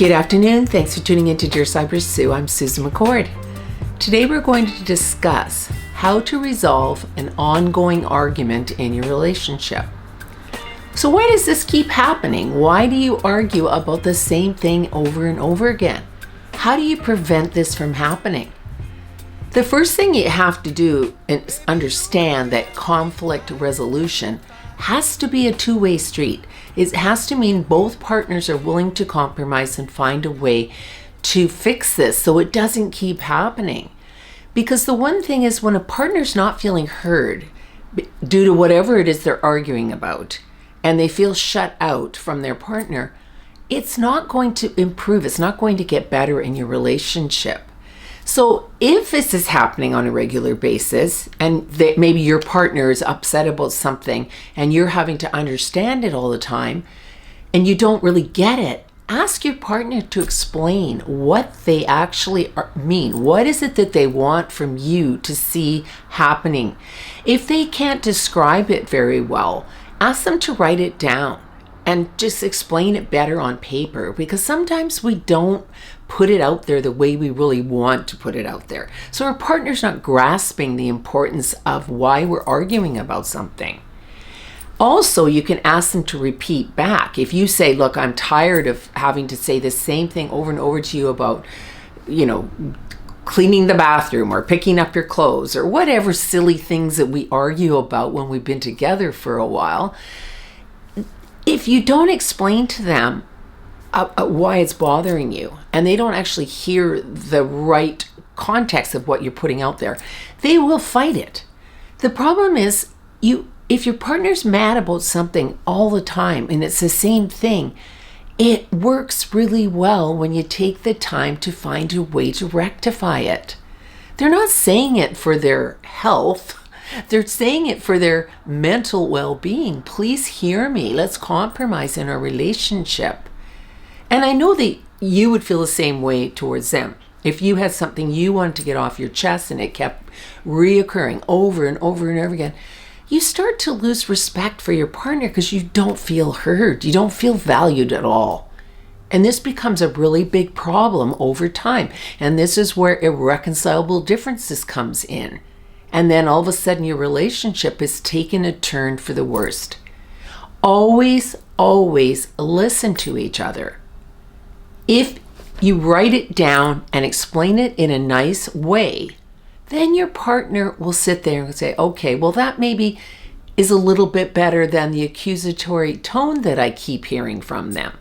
Good afternoon. Thanks for tuning in to Dear Sybersue. I'm Susan McCord. Today we're going to discuss how to resolve an ongoing argument in your relationship. So why does this keep happening? Why do you argue about the same thing over and over again? How do you prevent this from happening? The first thing you have to do is understand that conflict resolution has to be a two-way street. It has to mean both partners are willing to compromise and find a way to fix this so it doesn't keep happening. Because the one thing is, when a partner's not feeling heard due to whatever it is they're arguing about, and they feel shut out from their partner, it's not going to improve. It's not going to get better in your relationship. So if this is happening on a regular basis, and that maybe your partner is upset about something and you're having to understand it all the time and you don't really get it, ask your partner to explain what they actually mean. What is it that they want from you to see happening? If they can't describe it very well, ask them to write it down and just explain it better on paper, because sometimes we don't put it out there the way we really want to put it out there. So our partner's not grasping the importance of why we're arguing about something. Also, you can ask them to repeat back. If you say, look, I'm tired of having to say the same thing over and over to you about, cleaning the bathroom or picking up your clothes or whatever silly things that we argue about when we've been together for a while. If you don't explain to them why it's bothering you, and they don't actually hear the right context of what you're putting out there, they will fight it. The problem is, if your partner's mad about something all the time and it's the same thing, it works really well when you take the time to find a way to rectify it. They're not saying it for their health. They're saying it for their mental well-being. Please hear me. Let's compromise in our relationship. And I know that you would feel the same way towards them. If you had something you wanted to get off your chest and it kept reoccurring over and over and over again, you start to lose respect for your partner because you don't feel heard. You don't feel valued at all. And this becomes a really big problem over time. And this is where irreconcilable differences comes in. And then all of a sudden your relationship is taking a turn for the worst. Always, always listen to each other. If you write it down and explain it in a nice way, then your partner will sit there and say, okay, well, that maybe is a little bit better than the accusatory tone that I keep hearing from them.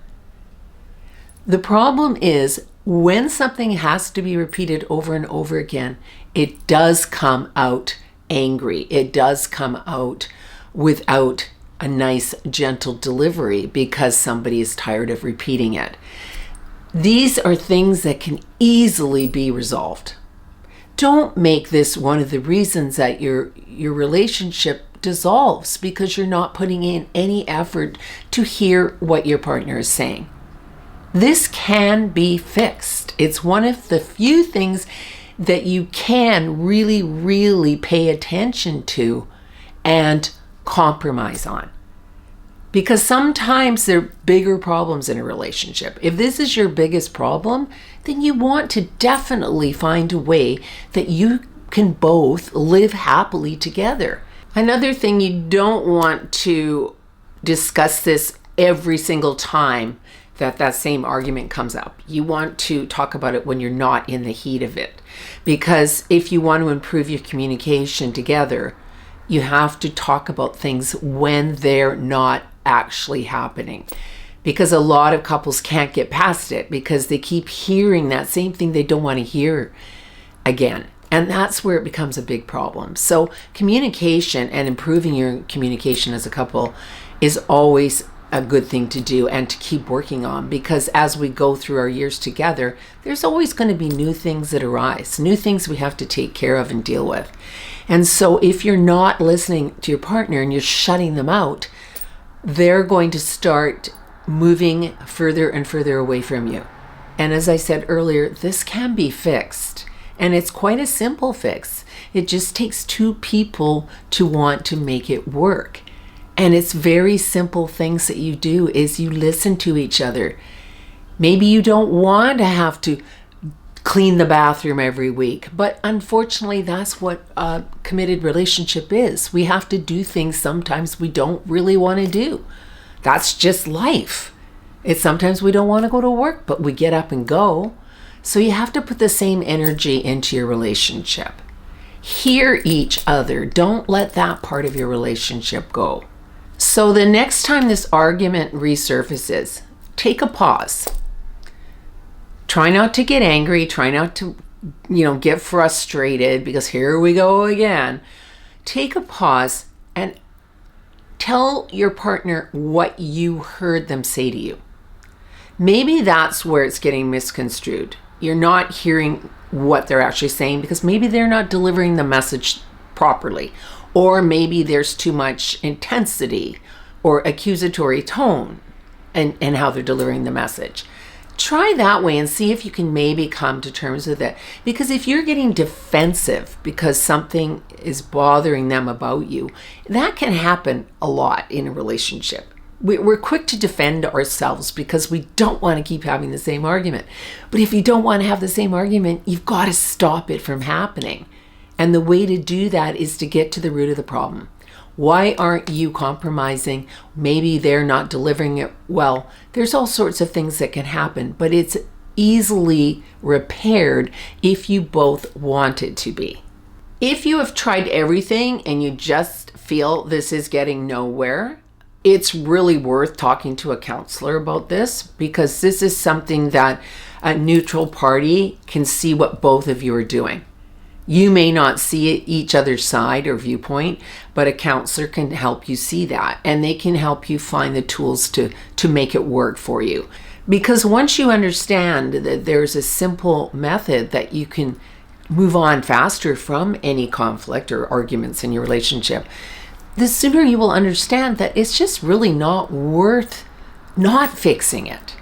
The problem is, when something has to be repeated over and over again, it does come out angry. It does come out without a nice, gentle delivery because somebody is tired of repeating it. These are things that can easily be resolved. Don't make this one of the reasons that your relationship dissolves because you're not putting in any effort to hear what your partner is saying. This can be fixed. It's one of the few things that you can really, really pay attention to and compromise on. Because sometimes there are bigger problems in a relationship. If this is your biggest problem, then you want to definitely find a way that you can both live happily together. Another thing, you don't want to discuss this every single time that same argument comes up. You want to talk about it when you're not in the heat of it. Because if you want to improve your communication together, you have to talk about things when they're not actually happening. Because a lot of couples can't get past it because they keep hearing that same thing they don't want to hear again. And that's where it becomes a big problem. So communication and improving your communication as a couple is always a good thing to do and to keep working on, because as we go through our years together, there's always going to be new things that arise, new things we have to take care of and deal with. And so if you're not listening to your partner and you're shutting them out, they're going to start moving further and further away from you. And as I said earlier, this can be fixed. And it's quite a simple fix. It just takes two people to want to make it work. And it's very simple things that you do is you listen to each other. Maybe you don't want to have to clean the bathroom every week, but unfortunately that's what a committed relationship is. We have to do things sometimes we don't really want to do. That's just life. It's sometimes we don't want to go to work, but we get up and go. So you have to put the same energy into your relationship. Hear each other. Don't let that part of your relationship go. So the next time this argument resurfaces, take a pause. Try not to get angry. Try not to, get frustrated, because here we go again. Take a pause and tell your partner what you heard them say to you. Maybe that's where it's getting misconstrued. You're not hearing what they're actually saying because maybe they're not delivering the message properly, or maybe there's too much intensity or accusatory tone and how they're delivering the message. Try that way and see if you can maybe come to terms with it. Because if you're getting defensive because something is bothering them about you, that can happen a lot in a relationship. We're quick to defend ourselves because we don't want to keep having the same argument. But if you don't want to have the same argument, you've got to stop it from happening. And the way to do that is to get to the root of the problem. Why aren't you compromising? Maybe they're not delivering it well. There's all sorts of things that can happen, but it's easily repaired if you both want it to be. If you have tried everything and you just feel this is getting nowhere, it's really worth talking to a counselor about this, because this is something that a neutral party can see what both of you are doing. You may not see each other's side or viewpoint, but a counselor can help you see that, and they can help you find the tools to make it work for you. Because once you understand that there's a simple method that you can move on faster from any conflict or arguments in your relationship, the sooner you will understand that it's just really not worth not fixing it.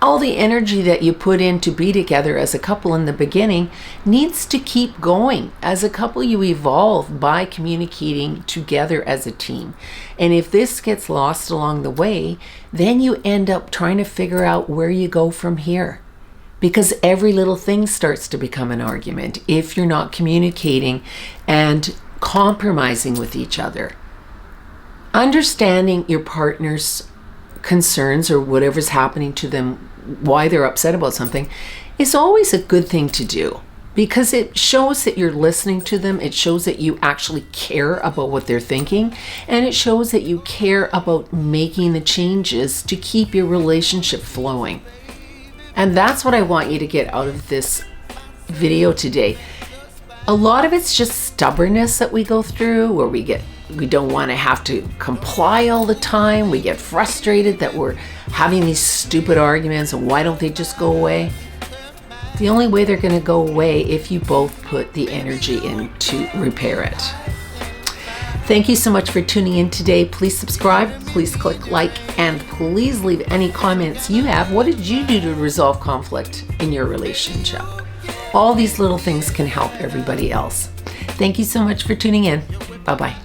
All the energy that you put in to be together as a couple in the beginning needs to keep going. As a couple, you evolve by communicating together as a team. And if this gets lost along the way, then you end up trying to figure out where you go from here. Because every little thing starts to become an argument if you're not communicating and compromising with each other. Understanding your partner's concerns or whatever's happening to them, why they're upset about something, is always a good thing to do, because it shows that you're listening to them. It shows that you actually care about what they're thinking, and it shows that you care about making the changes to keep your relationship flowing. And that's what I want you to get out of this video today. A lot of it's just stubbornness that we go through, where we don't want to have to comply all the time. We get frustrated that we're having these stupid arguments, and why don't they just go away? The only way they're going to go away if you both put the energy in to repair it. Thank you so much for tuning in today. Please subscribe, please click like, and please leave any comments you have. What did you do to resolve conflict in your relationship? All these little things can help everybody else. Thank you so much for tuning in. Bye-bye.